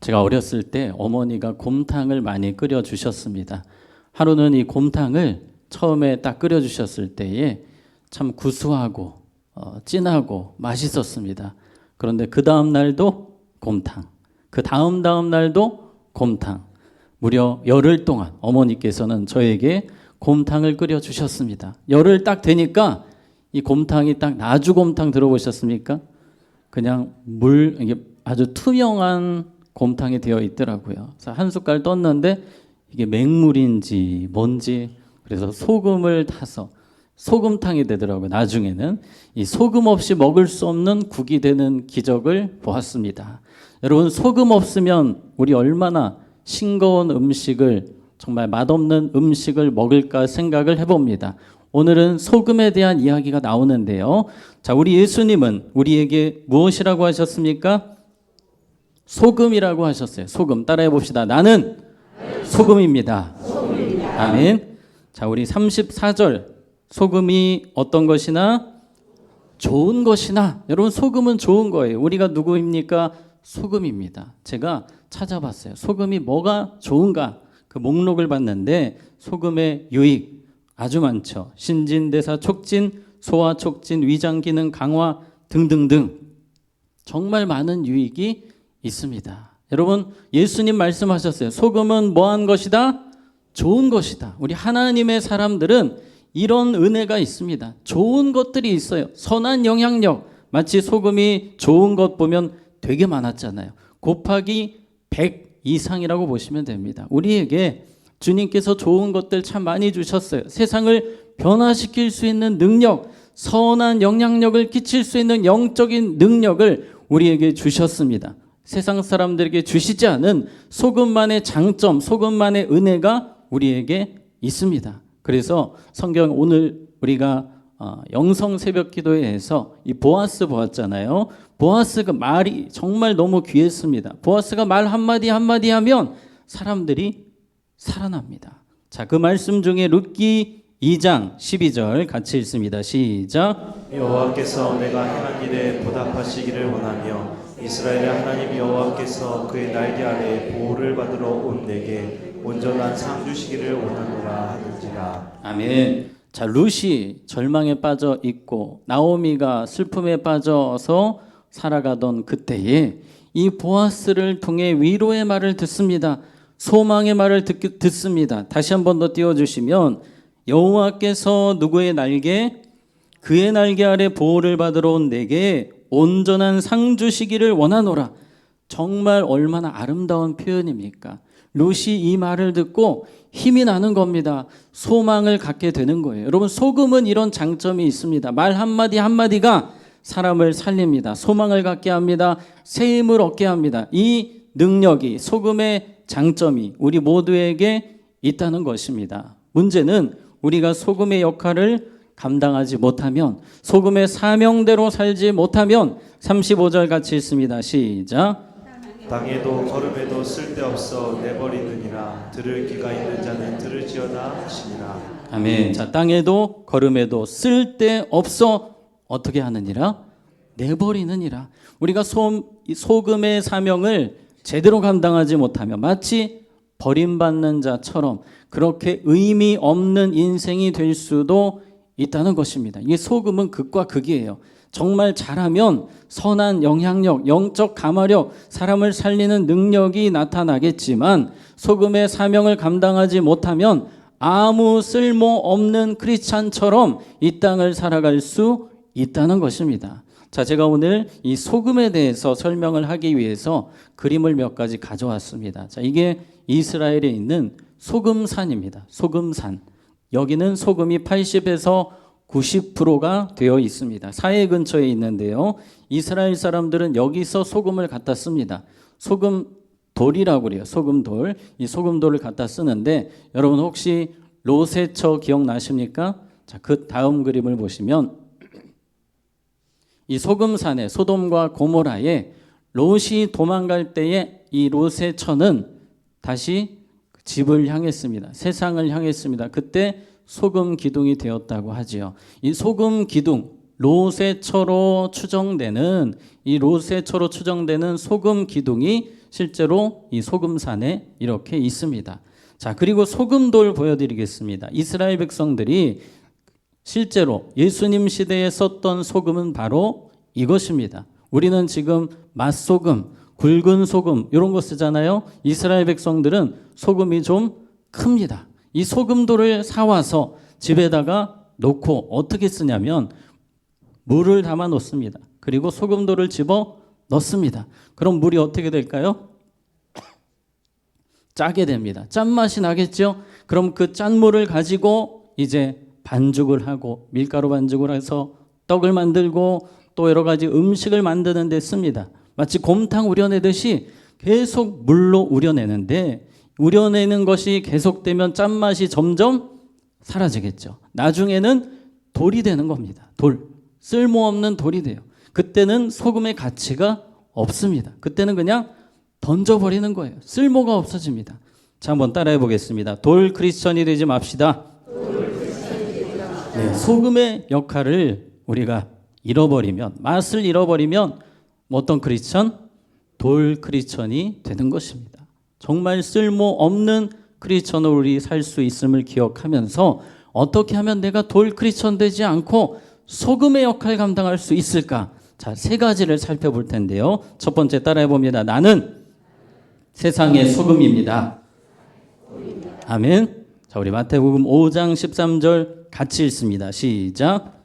제가 어렸을 때 어머니가 곰탕을 많이 끓여 주셨습니다. 하루는 이 곰탕을 처음에 딱 끓여 주셨을 때에 참 구수하고 진하고 맛있었습니다. 그런데 그 다음 날도 곰탕, 그 다음 날도 곰탕, 무려 열흘 동안 어머니께서는 저에게 곰탕을 끓여 주셨습니다. 열흘 딱 되니까 이 곰탕이 딱 나주곰탕 들어보셨습니까? 그냥 이게 아주 투명한 곰탕이 되어 있더라고요. 그래서 한 숟갈 떴는데 이게 맹물인지 뭔지, 그래서 소금을 타서 소금탕이 되더라고요. 나중에는 이 소금 없이 먹을 수 없는 국이 되는 기적을 보았습니다. 여러분, 소금 없으면 우리 얼마나 싱거운 음식을, 정말 맛없는 음식을 먹을까 생각을 해봅니다. 오늘은 소금에 대한 이야기가 나오는데요. 자, 우리 예수님은 우리에게 무엇이라고 하셨습니까? 소금이라고 하셨어요. 소금. 따라해 봅시다. 나는 소금입니다. 아멘. 자, 우리 34절. 소금이 어떤 것이나 좋은 것이나. 여러분, 소금은 좋은 거예요. 우리가 누구입니까? 소금입니다. 제가 찾아봤어요. 소금이 뭐가 좋은가? 그 목록을 봤는데 소금의 유익 아주 많죠. 신진대사 촉진, 소화 촉진, 위장 기능 강화 등등등 정말 많은 유익이 있습니다. 여러분, 예수님 말씀하셨어요. 소금은 뭐한 것이다? 좋은 것이다. 우리 하나님의 사람들은 이런 은혜가 있습니다. 좋은 것들이 있어요. 선한 영향력. 마치 소금이 좋은 것 보면 되게 많았잖아요. 곱하기 100 이상이라고 보시면 됩니다. 우리에게 주님께서 좋은 것들 참 많이 주셨어요. 세상을 변화시킬 수 있는 능력, 선한 영향력을 끼칠 수 있는 영적인 능력을 우리에게 주셨습니다. 세상 사람들에게 주시지 않은 소금만의 장점, 소금만의 은혜가 우리에게 있습니다. 그래서 성경 오늘 우리가 영성 새벽 기도회에서 이 보아스 보았잖아요. 보아스가 말이 정말 너무 귀했습니다. 보아스가 말 한마디 한마디 하면 사람들이 살아납니다. 자, 그 말씀 중에 룻기 2장 12절 같이 읽습니다. 시작. 여호와께서 내가 행한 일에 보답하시기를 원하며 이스라엘의 하나님 여호와께서 그의 날개 아래 보호를 받으러 온 내게 온전한 상 주시기를 원하노라 하는지라. 아멘. 자, 룻이 절망에 빠져 있고 나오미가 슬픔에 빠져서 살아가던 그때에 이 보아스를 통해 위로의 말을 듣습니다. 소망의 말을 듣습니다. 다시 한 번 더 띄워주시면 여호와께서 누구의 날개? 그의 날개 아래 보호를 받으러 온 내게 온전한 상 주시기를 원하노라. 정말 얼마나 아름다운 표현입니까? 룻이 이 말을 듣고 힘이 나는 겁니다. 소망을 갖게 되는 거예요. 여러분, 소금은 이런 장점이 있습니다. 말 한마디 한마디가 사람을 살립니다. 소망을 갖게 합니다. 새 힘을 얻게 합니다. 이 능력이, 소금의 장점이 우리 모두에게 있다는 것입니다. 문제는 우리가 소금의 역할을 감당하지 못하면, 소금의 사명대로 살지 못하면 35절 같이 읽습니다. 시작. 땅에도 걸음에도 쓸데없어 내버리느니라. 들을 귀가 있는 자는 들을지어다 하시니라. 아멘. 자, 땅에도 걸음에도 쓸데없어 어떻게 하느니라? 내버리느니라. 우리가 소금의 사명을 제대로 감당하지 못하면 마치 버림받는 자처럼 그렇게 의미 없는 인생이 될 수도 있다는 것입니다. 이게 소금은 극과 극이에요. 정말 잘하면 선한 영향력, 영적 감화력, 사람을 살리는 능력이 나타나겠지만 소금의 사명을 감당하지 못하면 아무 쓸모없는 크리스찬처럼 이 땅을 살아갈 수 있다는 것입니다. 자, 제가 오늘 이 소금에 대해서 설명을 하기 위해서 그림을 몇 가지 가져왔습니다. 자, 이게 이스라엘에 있는 소금산입니다. 소금산. 여기는 소금이 80에서 90%가 되어 있습니다. 사해 근처에 있는데요. 이스라엘 사람들은 여기서 소금을 갖다 씁니다. 소금 돌이라고 그래요. 소금돌. 이 소금돌을 갖다 쓰는데 여러분 혹시 로세처 기억나십니까? 자, 그 다음 그림을 보시면 이 소금산에 소돔과 고모라에 롯이 도망갈 때에 이 롯의 처는 다시 집을 향했습니다. 세상을 향했습니다. 그때 소금 기둥이 되었다고 하지요. 이 소금 기둥, 롯의 처로 추정되는 소금 기둥이 실제로 이 소금산에 이렇게 있습니다. 자, 그리고 소금돌 보여드리겠습니다. 이스라엘 백성들이 실제로 예수님 시대에 썼던 소금은 바로 이것입니다. 우리는 지금 맛소금, 굵은 소금 이런 거 쓰잖아요. 이스라엘 백성들은 소금이 좀 큽니다. 이 소금돌을 사와서 집에다가 놓고 어떻게 쓰냐면 물을 담아 놓습니다. 그리고 소금돌을 집어 넣습니다. 그럼 물이 어떻게 될까요? 짜게 됩니다. 짠맛이 나겠죠? 그럼 그 짠물을 가지고 이제 반죽을 하고 밀가루 반죽을 해서 떡을 만들고 또 여러 가지 음식을 만드는 데 씁니다. 마치 곰탕 우려내듯이 계속 물로 우려내는데 우려내는 것이 계속되면 짠맛이 점점 사라지겠죠. 나중에는 돌이 되는 겁니다. 돌. 쓸모없는 돌이 돼요. 그때는 소금의 가치가 없습니다. 그때는 그냥 던져버리는 거예요. 쓸모가 없어집니다. 자, 한번 따라해 보겠습니다. 돌 크리스천이 되지 맙시다. 네, 소금의 역할을 우리가 잃어버리면, 맛을 잃어버리면 어떤 크리스천? 돌 크리스천이 되는 것입니다. 정말 쓸모없는 크리스천으로 우리 살 수 있음을 기억하면서 어떻게 하면 내가 돌 크리스천 되지 않고 소금의 역할을 감당할 수 있을까? 자, 세 가지를 살펴볼 텐데요. 첫 번째 따라해 봅니다. 나는 세상의 소금입니다. 아멘. 자, 우리 마태복음 5장 13절 같이 읽습니다. 시작.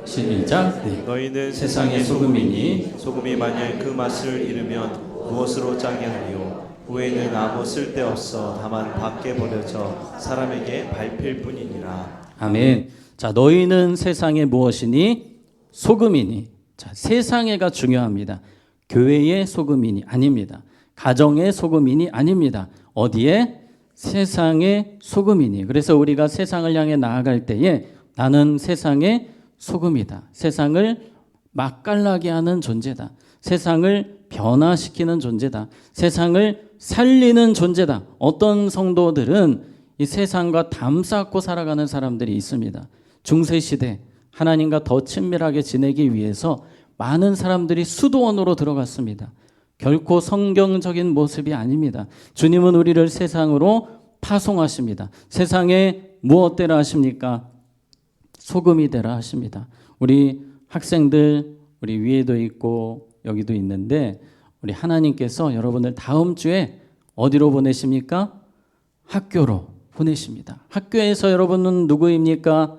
네. 너희는 세상의 소금이니 소금이 만약 그 맛을 잃으면 무엇으로 짜게 하리요? 후에는 아무 쓸데없어 다만 밖에 버려져 사람에게 밟힐 뿐이니라. 아멘. 자, 너희는 세상의 무엇이니? 소금이니. 자, 세상에가 중요합니다. 교회의 소금이니 아닙니다. 가정의 소금이니 아닙니다. 어디에? 세상의 소금이니. 그래서 우리가 세상을 향해 나아갈 때에 나는 세상의 소금이다. 세상을 맛깔나게 하는 존재다. 세상을 변화시키는 존재다. 세상을 살리는 존재다. 어떤 성도들은 이 세상과 담 쌓고 살아가는 사람들이 있습니다. 중세시대 하나님과 더 친밀하게 지내기 위해서 많은 사람들이 수도원으로 들어갔습니다. 결코 성경적인 모습이 아닙니다. 주님은 우리를 세상으로 파송하십니다. 세상에 무엇 되라 하십니까? 소금이 되라 하십니다. 우리 학생들 우리 위에도 있고 여기도 있는데 우리 하나님께서 여러분을 다음 주에 어디로 보내십니까? 학교로 보내십니다. 학교에서 여러분은 누구입니까?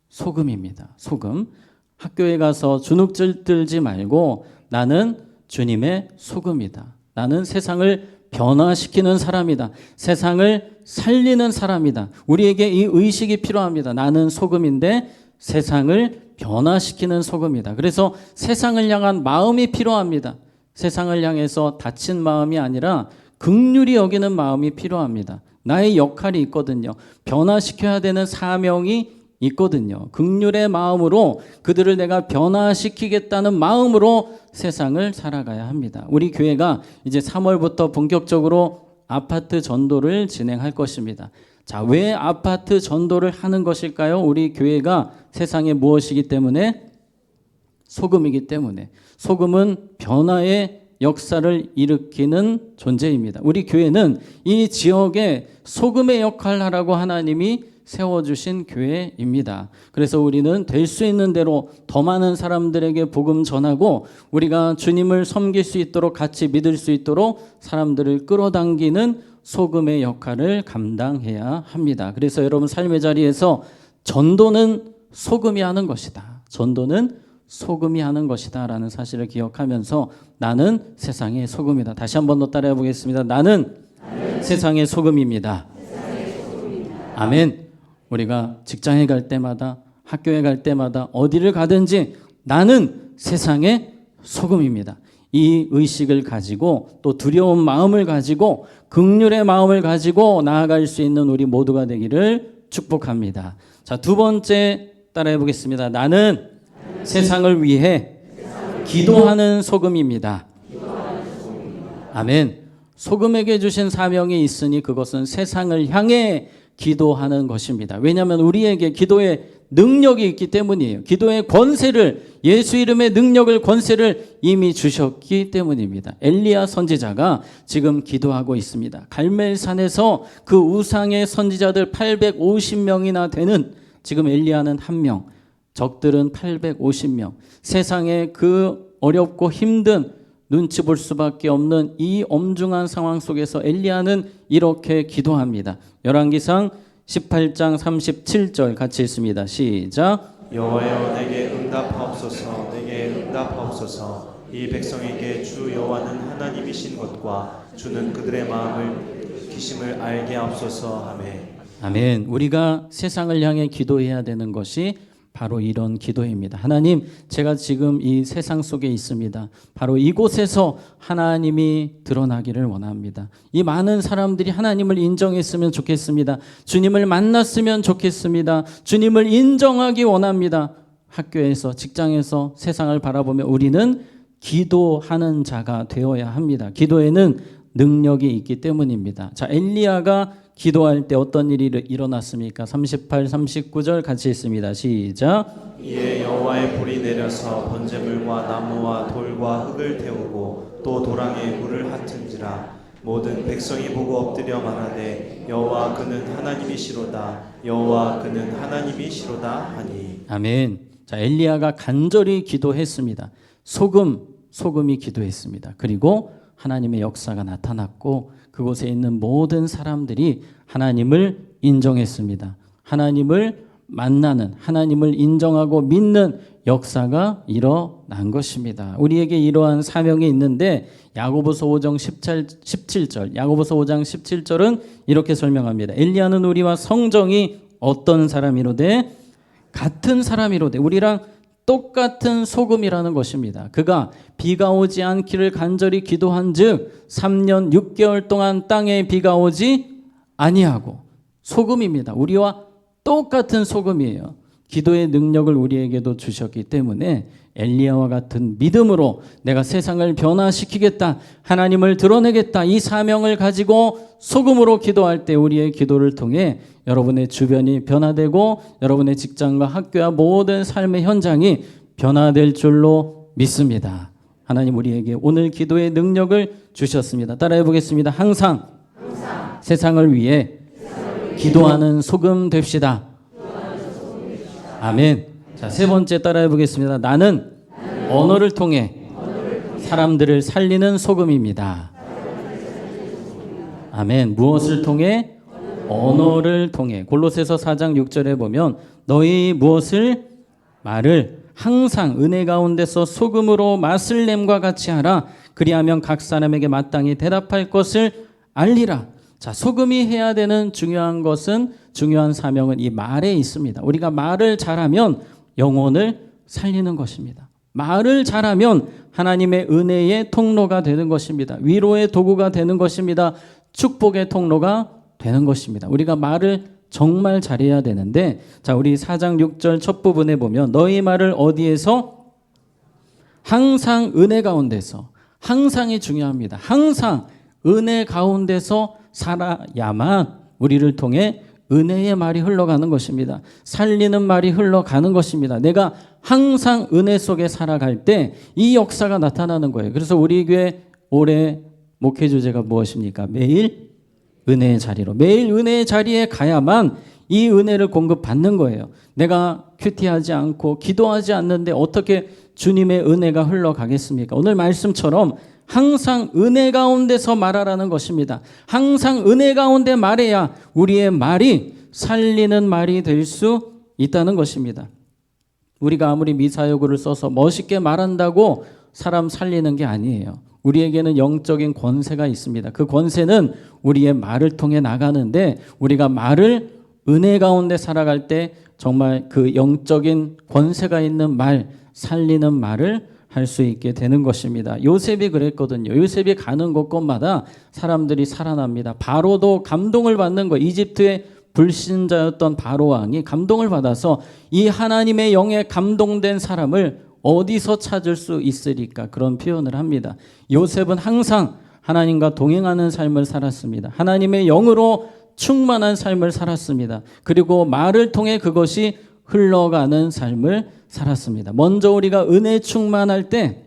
소금입니다. 소금. 학교에 가서 주눅 들지 말고 나는 주님의 소금이다. 나는 세상을 변화시키는 사람이다. 세상을 살리는 사람이다. 우리에게 이 의식이 필요합니다. 나는 소금인데 세상을 변화시키는 소금이다. 그래서 세상을 향한 마음이 필요합니다. 세상을 향해서 다친 마음이 아니라 긍휼히 여기는 마음이 필요합니다. 나의 역할이 있거든요. 변화시켜야 되는 사명이 있거든요. 긍휼의 마음으로 그들을 내가 변화시키겠다는 마음으로 세상을 살아가야 합니다. 우리 교회가 이제 3월부터 본격적으로 아파트 전도를 진행할 것입니다. 자, 왜 아파트 전도를 하는 것일까요? 우리 교회가 세상에 무엇이기 때문에? 소금이기 때문에. 소금은 변화의 역사를 일으키는 존재입니다. 우리 교회는 이 지역에 소금의 역할을 하라고 하나님이 세워주신 교회입니다. 그래서 우리는 될 수 있는 대로 더 많은 사람들에게 복음 전하고 우리가 주님을 섬길 수 있도록 같이 믿을 수 있도록 사람들을 끌어당기는 소금의 역할을 감당해야 합니다. 그래서 여러분 삶의 자리에서 전도는 소금이 하는 것이다. 전도는 소금이 하는 것이다 라는 사실을 기억하면서 나는 세상의 소금이다. 다시 한 번 더 따라해 보겠습니다. 나는 세상의 소금입니다. 아멘. 우리가 직장에 갈 때마다 학교에 갈 때마다 어디를 가든지 나는 세상의 소금입니다. 이 의식을 가지고 또 두려운 마음을 가지고 긍휼의 마음을 가지고 나아갈 수 있는 우리 모두가 되기를 축복합니다. 자, 두 번째 따라해 보겠습니다. 나는 세상을 위해 기도하는 소금입니다. 아멘. 소금에게 주신 사명이 있으니 그것은 세상을 향해 기도하는 것입니다. 왜냐하면 우리에게 기도의 능력이 있기 때문이에요. 기도의 권세를, 예수 이름의 능력을, 권세를 이미 주셨기 때문입니다. 엘리야 선지자가 지금 기도하고 있습니다. 갈멜산에서 그 우상의 선지자들 850명이나 되는, 지금 엘리야는 1명, 적들은 850명. 세상에 그 어렵고 힘든, 눈치 볼 수밖에 없는 이 엄중한 상황 속에서 엘리야는 이렇게 기도합니다. 열왕기상 18장 37절 같이 읽습니다. 시작. 여호와여 내게 응답하옵소서. 내게 응답하옵소서. 이 백성에게 주 여호와는 하나님이신 것과 주는 그들의 마음을 기심을 알게 하옵소서. 아멘. 아멘. 우리가 세상을 향해 기도해야 되는 것이 바로 이런 기도입니다. 하나님, 제가 지금 이 세상 속에 있습니다. 바로 이곳에서 하나님이 드러나기를 원합니다. 이 많은 사람들이 하나님을 인정했으면 좋겠습니다. 주님을 만났으면 좋겠습니다. 주님을 인정하기 원합니다. 학교에서, 직장에서 세상을 바라보며 우리는 기도하는 자가 되어야 합니다. 기도에는 능력이 있기 때문입니다. 자, 엘리야가 기도할 때 어떤 일이 일어났습니까? 38, 39절 같이 읽습니다. 시작. 이에 여호와의 불이 내려서 번제물과 나무와 돌과 흙을 태우고 또 도랑에 물을 핫은지라. 모든 백성이 보고 엎드려 말하되 여호와 그는 하나님이시로다. 여호와 그는 하나님이시로다 하니. 아멘. 자, 엘리야가 간절히 기도했습니다. 소금이 기도했습니다. 그리고 하나님의 역사가 나타났고 그곳에 있는 모든 사람들이 하나님을 인정했습니다. 하나님을 만나는, 하나님을 인정하고 믿는 역사가 일어난 것입니다. 우리에게 이러한 사명이 있는데 야고보서 5장 17절, 야고보서 5장 17절은 이렇게 설명합니다. 엘리야는 우리와 성정이 어떤 사람이로되 같은 사람이로되, 우리랑 똑같은 소금이라는 것입니다. 그가 비가 오지 않기를 간절히 기도한즉 3년 6개월 동안 땅에 비가 오지 아니하고, 소금입니다. 우리와 똑같은 소금이에요. 기도의 능력을 우리에게도 주셨기 때문에 엘리야와 같은 믿음으로 내가 세상을 변화시키겠다, 하나님을 드러내겠다, 이 사명을 가지고 소금으로 기도할 때 우리의 기도를 통해 여러분의 주변이 변화되고 여러분의 직장과 학교와 모든 삶의 현장이 변화될 줄로 믿습니다. 하나님 우리에게 오늘 기도의 능력을 주셨습니다. 따라해 보겠습니다. 항상 세상을 위해 기도하는 소금 됩시다. 아멘. 자, 세 번째 따라해 보겠습니다. 나는 언어를 통해 사람들을 살리는 소금입니다. 아멘. 무엇을 통해? 언어를 통해. 골로새서 4장 6절에 보면 너희 무엇을? 말을 항상 은혜 가운데서 소금으로 맛을 냄과 같이 하라. 그리하면 각 사람에게 마땅히 대답할 것을 알리라. 자, 소금이 해야 되는 중요한 것은, 중요한 사명은 이 말에 있습니다. 우리가 말을 잘하면 영혼을 살리는 것입니다. 말을 잘하면 하나님의 은혜의 통로가 되는 것입니다. 위로의 도구가 되는 것입니다. 축복의 통로가 되는 것입니다. 우리가 말을 정말 잘해야 되는데, 자, 우리 4장 6절 첫 부분에 보면 너희 말을 어디에서? 항상 은혜 가운데서. 항상이 중요합니다. 항상 은혜 가운데서 살아야만 우리를 통해 은혜의 말이 흘러가는 것입니다. 살리는 말이 흘러가는 것입니다. 내가 항상 은혜 속에 살아갈 때 이 역사가 나타나는 거예요. 그래서 우리 교회 올해 목회 주제가 무엇입니까? 매일 은혜의 자리로. 매일 은혜의 자리에 가야만 이 은혜를 공급받는 거예요. 내가 큐티하지 않고 기도하지 않는데 어떻게 주님의 은혜가 흘러가겠습니까? 오늘 말씀처럼 항상 은혜 가운데서 말하라는 것입니다. 항상 은혜 가운데 말해야 우리의 말이 살리는 말이 될 수 있다는 것입니다. 우리가 아무리 미사여구를 써서 멋있게 말한다고 사람 살리는 게 아니에요. 우리에게는 영적인 권세가 있습니다. 그 권세는 우리의 말을 통해 나가는데, 우리가 말을 은혜 가운데 살아갈 때 정말 그 영적인 권세가 있는 말, 살리는 말을 할 수 있게 되는 것입니다. 요셉이 그랬거든요. 요셉이 가는 곳곳마다 사람들이 살아납니다. 바로도 감동을 받는 거. 이집트의 불신자였던 바로 왕이 감동을 받아서 이 하나님의 영에 감동된 사람을 어디서 찾을 수 있으리까, 그런 표현을 합니다. 요셉은 항상 하나님과 동행하는 삶을 살았습니다. 하나님의 영으로 충만한 삶을 살았습니다. 그리고 말을 통해 그것이 흘러가는 삶을 살았습니다. 먼저 우리가 은혜 충만할 때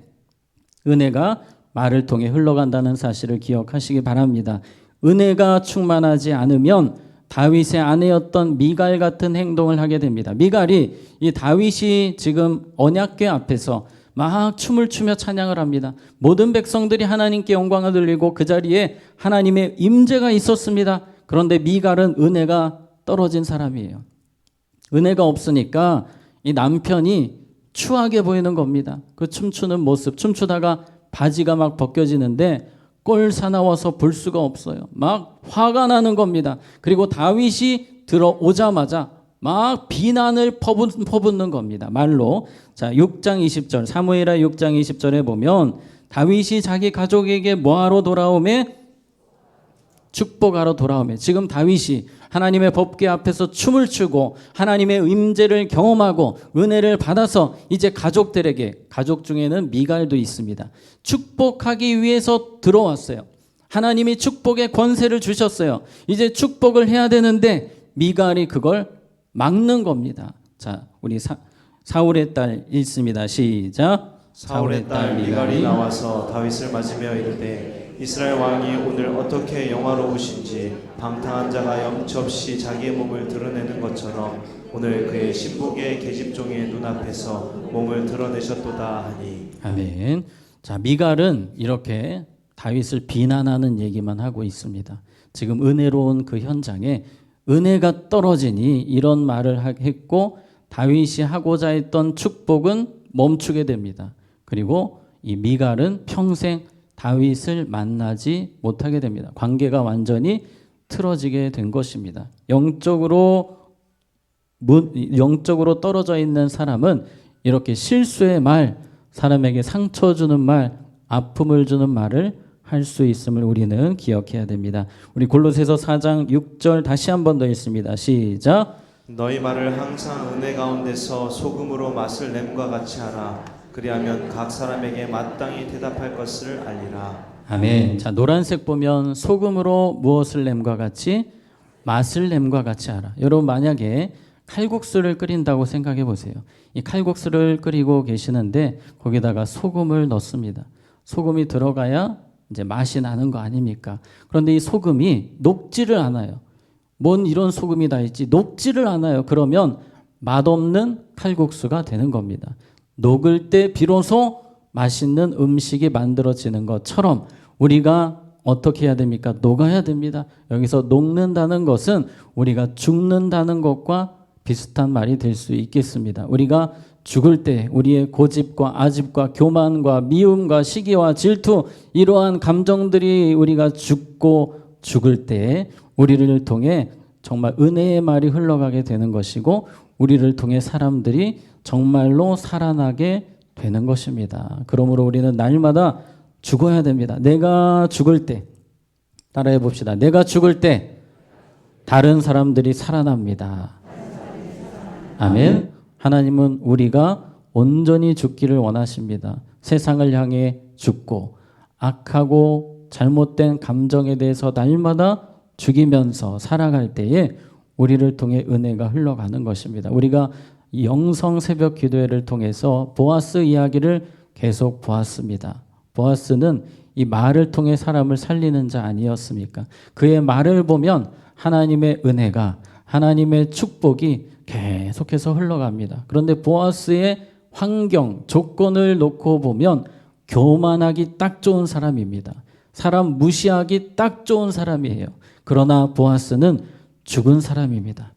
은혜가 말을 통해 흘러간다는 사실을 기억하시기 바랍니다. 은혜가 충만하지 않으면 다윗의 아내였던 미갈 같은 행동을 하게 됩니다. 미갈이 이 다윗이 지금 언약궤 앞에서 막 춤을 추며 찬양을 합니다. 모든 백성들이 하나님께 영광을 돌리고 그 자리에 하나님의 임재가 있었습니다. 그런데 미갈은 은혜가 떨어진 사람이에요. 은혜가 없으니까 이 남편이 추하게 보이는 겁니다. 그 춤추는 모습, 춤추다가 바지가 막 벗겨지는데 꼴 사나워서 볼 수가 없어요. 막 화가 나는 겁니다. 그리고 다윗이 들어오자마자 막 비난을 퍼붓는 겁니다. 말로. 자, 6장 20절, 사무엘하 6장 20절에 보면 다윗이 자기 가족에게 뭐하러 돌아오매? 축복하러 도라오매. 지금 다윗이 하나님의 법궤 앞에서 춤을 추고 하나님의 임재를 경험하고 은혜를 받아서 이제 가족들에게, 가족 중에는 미갈도 있습니다, 축복하기 위해서 들어왔어요. 하나님이 축복의 권세를 주셨어요. 이제 축복을 해야 되는데 미갈이 그걸 막는 겁니다. 자, 우리 사울의 딸 읽습니다. 시작. 사울의 딸 미갈이 나와서 다윗을 맞으며 이르되 이스라엘 왕이 오늘 어떻게 영화로우신지 방탕한 자가 염치 없이 자기의 몸을 드러내는 것처럼 오늘 그의 신복의 계집종의 눈앞에서 몸을 드러내셨도다 하니. 아멘. 자, 미갈은 이렇게 다윗을 비난하는 얘기만 하고 있습니다. 지금 은혜로운 그 현장에 은혜가 떨어지니 이런 말을 했고 다윗이 하고자 했던 축복은 멈추게 됩니다. 그리고 이 미갈은 평생 다윗을 만나지 못하게 됩니다. 관계가 완전히 틀어지게 된 것입니다. 영적으로 떨어져 있는 사람은 이렇게 실수의 말, 사람에게 상처 주는 말, 아픔을 주는 말을 할 수 있음을 우리는 기억해야 됩니다. 우리 골로새서 4장 6절 다시 한 번 더 읽습니다. 시작. 너희 말을 항상 은혜 가운데서 소금으로 맛을 냄과 같이 하라. 그리하면 각 사람에게 마땅히 대답할 것을 알리라. 아멘. 자, 노란색 보면 소금으로 무엇을 냄과 같이? 맛을 냄과 같이 하라. 여러분, 만약에 칼국수를 끓인다고 생각해 보세요. 이 칼국수를 끓이고 계시는데 거기다가 소금을 넣습니다. 소금이 들어가야 이제 맛이 나는 거 아닙니까? 그런데 이 소금이 녹지를 않아요. 뭔 이런 소금이 다 있지? 녹지를 않아요. 그러면 맛없는 칼국수가 되는 겁니다. 녹을 때 비로소 맛있는 음식이 만들어지는 것처럼 우리가 어떻게 해야 됩니까? 녹아야 됩니다. 여기서 녹는다는 것은 우리가 죽는다는 것과 비슷한 말이 될 수 있겠습니다. 우리가 죽을 때 우리의 고집과 아집과 교만과 미움과 시기와 질투, 이러한 감정들이 우리가 죽을 때 우리를 통해 정말 은혜의 말이 흘러가게 되는 것이고 우리를 통해 사람들이 정말로 살아나게 되는 것입니다. 그러므로 우리는 날마다 죽어야 됩니다. 내가 죽을 때, 따라해 봅시다. 내가 죽을 때 다른 사람들이 살아납니다. 아멘. 하나님은 우리가 온전히 죽기를 원하십니다. 세상을 향해 죽고 악하고 잘못된 감정에 대해서 날마다 죽이면서 살아갈 때에 우리를 통해 은혜가 흘러가는 것입니다. 우리가 영성 새벽 기도회를 통해서 보아스 이야기를 계속 보았습니다. 보아스는 이 말을 통해 사람을 살리는 자 아니었습니까? 그의 말을 보면 하나님의 은혜가, 하나님의 축복이 계속해서 흘러갑니다. 그런데 보아스의 환경, 조건을 놓고 보면 교만하기 딱 좋은 사람입니다. 사람 무시하기 딱 좋은 사람이에요. 그러나 보아스는 죽은 사람입니다.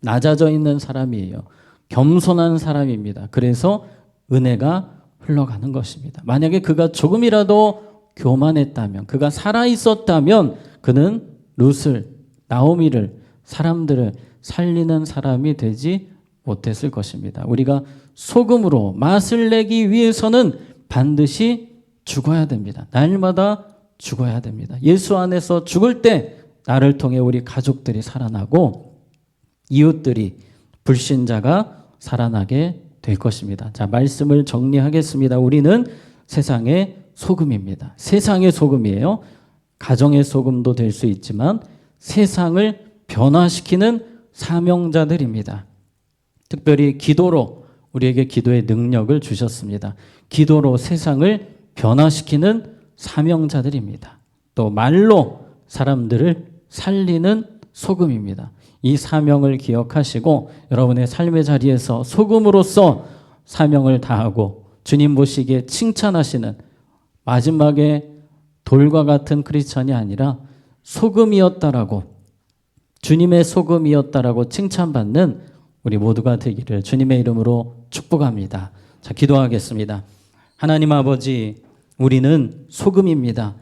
낮아져 있는 사람이에요. 겸손한 사람입니다. 그래서 은혜가 흘러가는 것입니다. 만약에 그가 조금이라도 교만했다면, 그가 살아있었다면 그는 룻을, 나오미를, 사람들을 살리는 사람이 되지 못했을 것입니다. 우리가 소금으로 맛을 내기 위해서는 반드시 죽어야 됩니다. 날마다 죽어야 됩니다. 예수 안에서 죽을 때 나를 통해 우리 가족들이 살아나고 이웃들이, 불신자가 살아나게 될 것입니다. 자, 말씀을 정리하겠습니다. 우리는 세상의 소금입니다. 세상의 소금이에요. 가정의 소금도 될 수 있지만 세상을 변화시키는 사명자들입니다. 특별히 기도로 우리에게 기도의 능력을 주셨습니다. 기도로 세상을 변화시키는 사명자들입니다. 또 말로 사람들을 살리는 소금입니다. 이 사명을 기억하시고 여러분의 삶의 자리에서 소금으로서 사명을 다하고 주님 보시기에 칭찬하시는 마지막에 돌과 같은 크리스천이 아니라 소금이었다라고, 주님의 소금이었다라고 칭찬받는 우리 모두가 되기를 주님의 이름으로 축복합니다. 자, 기도하겠습니다. 하나님 아버지, 우리는 소금입니다.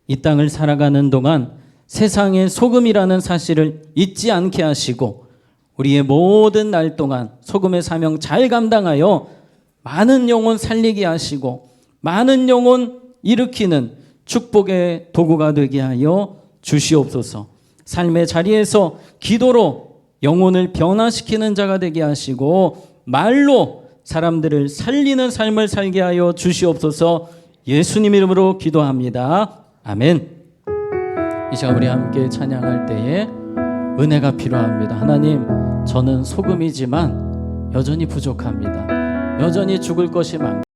이 땅을 살아가는 동안 세상의 소금이라는 사실을 잊지 않게 하시고 우리의 모든 날 동안 소금의 사명 잘 감당하여 많은 영혼 살리게 하시고 많은 영혼 일으키는 축복의 도구가 되게 하여 주시옵소서. 삶의 자리에서 기도로 영혼을 변화시키는 자가 되게 하시고 말로 사람들을 살리는 삶을 살게 하여 주시옵소서. 예수님 이름으로 기도합니다. 아멘. 이 시간 우리 함께 찬양할 때에 은혜가 필요합니다. 하나님, 저는 소금이지만 여전히 부족합니다. 여전히 죽을 것이 많고